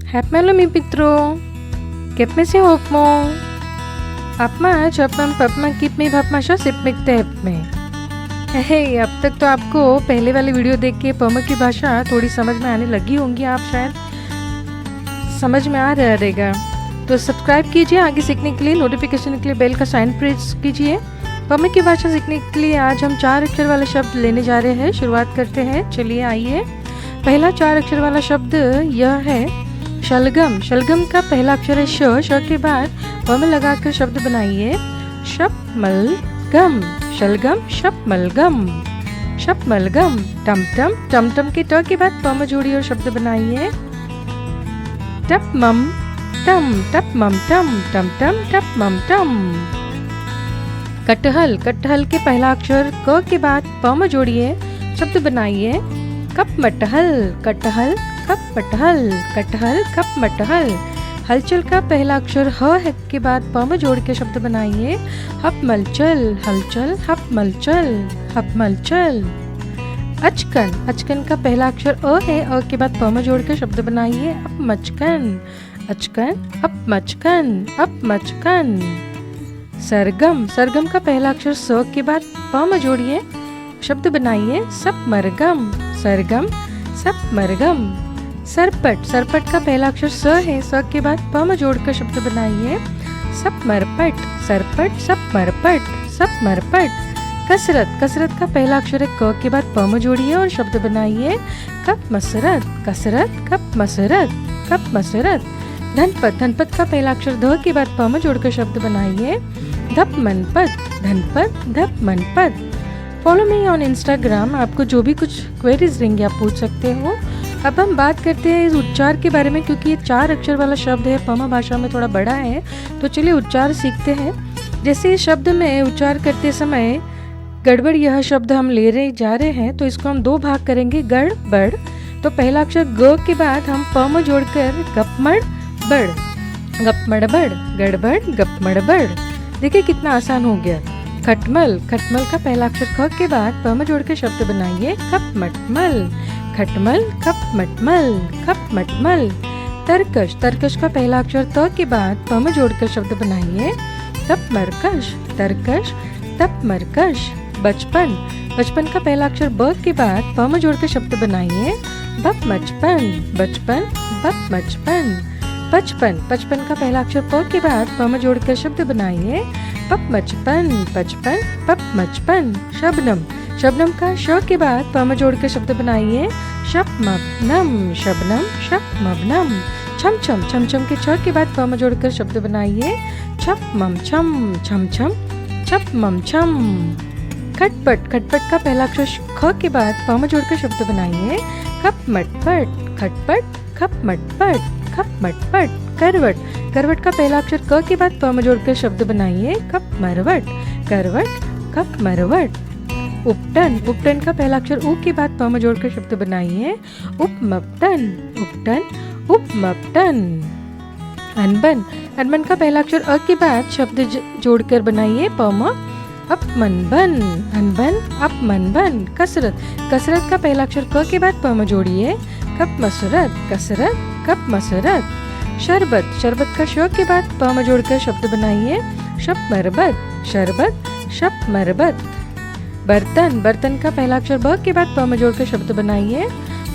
Hep malam Mitro, Kep me se hop mo. Apma chapam papma kip में भपमा show सिपमिक tape में। हे अब तक तो आपको पहले वाली वीडियो देख के पम की भाषा थोड़ी समझ में आने लगी होंगी, आप शायद समझ में आ रहेगा। तो सब्सक्राइब कीजिए आगे सीखने के लिए, नोटिफिकेशन के लिए बेल का साइन प्रेस कीजिए। पम की भाषा सीखने के लिए आज हम 4 अक्षर वाले शब्द लेने जा रहे हैं। शुरुआत करते हैं, चलिए आइए। पहला 4 अक्षर वाला शब्द यह है शलगम। शलगम का पहला अक्षर है श के बाद पम लगाकर शब्द बनाइए शपमलगम। शलगम शपमलगम। शपमलगम। टमटम। टमटम के ट के बाद पम जोड़िए और शब्द बनाइए टपमम टम। टपमम टम। टमटम टपमम टम। कटहल। कटहल के पहला अक्षर क के बाद पम जोड़िए, शब्द बनाइए कपमटहल। कटहल कपमटहल। कटहल कपमटहल। हलचल का पहला अक्षर ह है के बाद पम जोड़ के शब्द बनाइए हपमलचल। हलचल हपमलचल। हपमलचल। अचकन। अचकन का पहला अक्षर अ है, अ के बाद पम जोड़ के शब्द बनाइए अपमचकन। अचकन अपमचकन। अपमचकन। सरगम। सरगम का पहला अक्षर स के बाद पम जोड़िए, शब्द बनाइए सपमरगम। सरगम सपमरगम। सरपट। सरपट का पहला अक्षर स है, स के बाद पम जोड़कर शब्द बनाइए सपमरपट। सरपट सपमरपट। सपमरपट। कसरत। कसरत का पहला अक्षर है क के बाद पम जोड़िए और शब्द बनाइए कपमसरत। कसरत कपमसरत। कपमसरत। धनपत। धनपत का पहला अक्षर ध के बाद पम जोड़कर शब्द बनाइए धपमनपत। धनपत धपमनपत। Follow me on Instagram. आपको जो भी कुछ क्वेरीज रहेंगे आप पूछ सकते हो। अब हम बात करते हैं इस उच्चार के बारे में, क्योंकि ये 4 अक्षर वाला शब्द है, पम भाषा में थोड़ा बड़ा है। तो चलिए उच्चार सीखते हैं। जैसे इस शब्द में उच्चार करते समय गड़बड़ यह शब्द हम जा रहे हैं, तो इसको हम 2 भाग करेंगे गड़बड़। तो पहला अक्षर ग के बाद हम पम जोड़कर गपमड़ बड़। गपमड़ बड़। गड़बड़ गपमड़ बड़। देखिए कितना आसान हो गया। खटमल। खटमल का पहला अक्षर ख के बाद पम जोड़ के शब्द बनाइए खपमटमल। खटमल खपमटमल। खपमटमल। तरकश। तरकश का पहला अक्षर त के बाद पम जोड़कर शब्द बनाइए तपमरकश। तरकश तपमरकश। बचपन। बचपन का पहला अक्षर ब के बाद पम जोड़कर शब्द बनाइए बपमचपन। बचपन बपमचपन। पचपन। पचपन का पहला अक्षर प के बाद पम जोड़कर शब्द बनाइए पपमचपन। पचपन पपमचपन। शबनम। शबनम का श के बाद पम जोड़कर शब्द बनाइए शपमबनम। शबनम शपमबनम। छमछम। छमछम के छ के बाद पम जोड़कर शब्द बनाइए छपममछम। छमछम छपममछम। खटपट। खटपट का पहला अक्षर ख के बाद पम जोड़कर शब्द बनाइए खपमटपट। खटपट खपमटपट। खपमटपट। करवट। करवट का पहला अक्षर क के बाद पम जोड़कर शब्द बनाइए कपमरवट। करवट कपमरवट। उपटन। उपटन का पहला अक्षर उ के बाद पम जोड़कर शब्द बनाइए उपमपटन। उपटन उपमपटन। अनबन। अनबन का पहला अक्षर अ के बाद शब्द जोड़कर बनाइए पम अपमनबन। अनबन अपमनबन। कसरत। कसरत का पहला अक्षर क के बाद पम जोड़िए कपमसरत। कसरत कपमसरत। शरबत। शरबत का श के बाद पम जोड़कर शब्द बनाइए शपमरबत। शरबत शपमरबत। बर्तन। बर्तन का पहला अक्षर ब के बाद पम जोड़कर शब्द बनाइए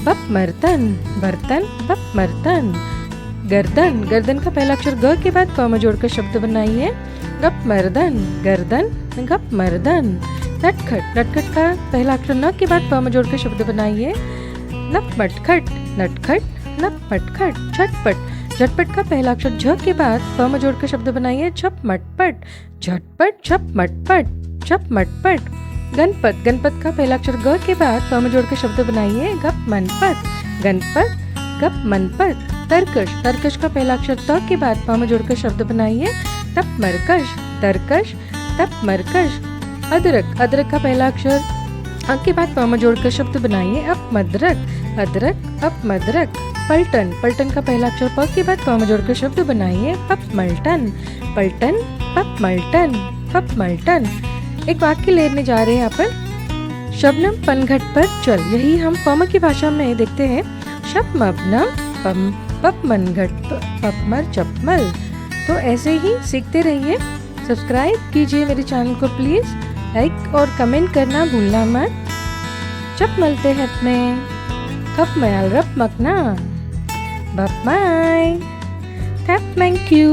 बपमर्तन। बर्तन बपमर्तन। गर्दन। गर्दन का पहला अक्षर ग के बाद पम जोड़कर शब्द बनाइए गपमर्दन। गर्दन गपमर्दन। नटखट। नटखट का पहला अक्षर न के बाद पम जोड़कर शब्द बनाइए नपमटखट। नटखट नपमटखट। झटपट। झटपट का पहला अक्षर झ के बाद पम जोड़कर शब्द बनाइए झपमटपट। झटपट झपमटपट। झपमटपट। गणपत। गणपत का पहला अक्षर ग के बाद पम जोड़कर शब्द बनाइए गपमनपत। गणपत गपमनपत। तरकश। तरकश का पहला अक्षर त के बाद पम जोड़कर शब्द बनाइए तपमरकश। तरकश तपमरकश। अदरक। अदरक का पहला अक्षर अ के बाद पम जोड़कर शब्द बनाइए अपमदरक। अदरक अपमदरक। पलटन। पलटन का पहला अक्षर प के बाद पम जोड़कर शब्द बनाइए पपमल्टन। पलटन पपमल्टन। पपमल्टन। एक वाक्य लेने जा रहे हैं अपन। शबनम पनघट पर चल। यही हम पम की भाषा में देखते हैं शपमबनम पम पपमन घट पपमर चपमल। तो ऐसे ही सीखते रहिए। सब्सक्राइब कीजिए मेरे चैनल को प्लीज़, लाइक और कमेंट करना भूलना मत। जब मिलते हैं अपने कप मयाल रप मकना बप माय। Thank you.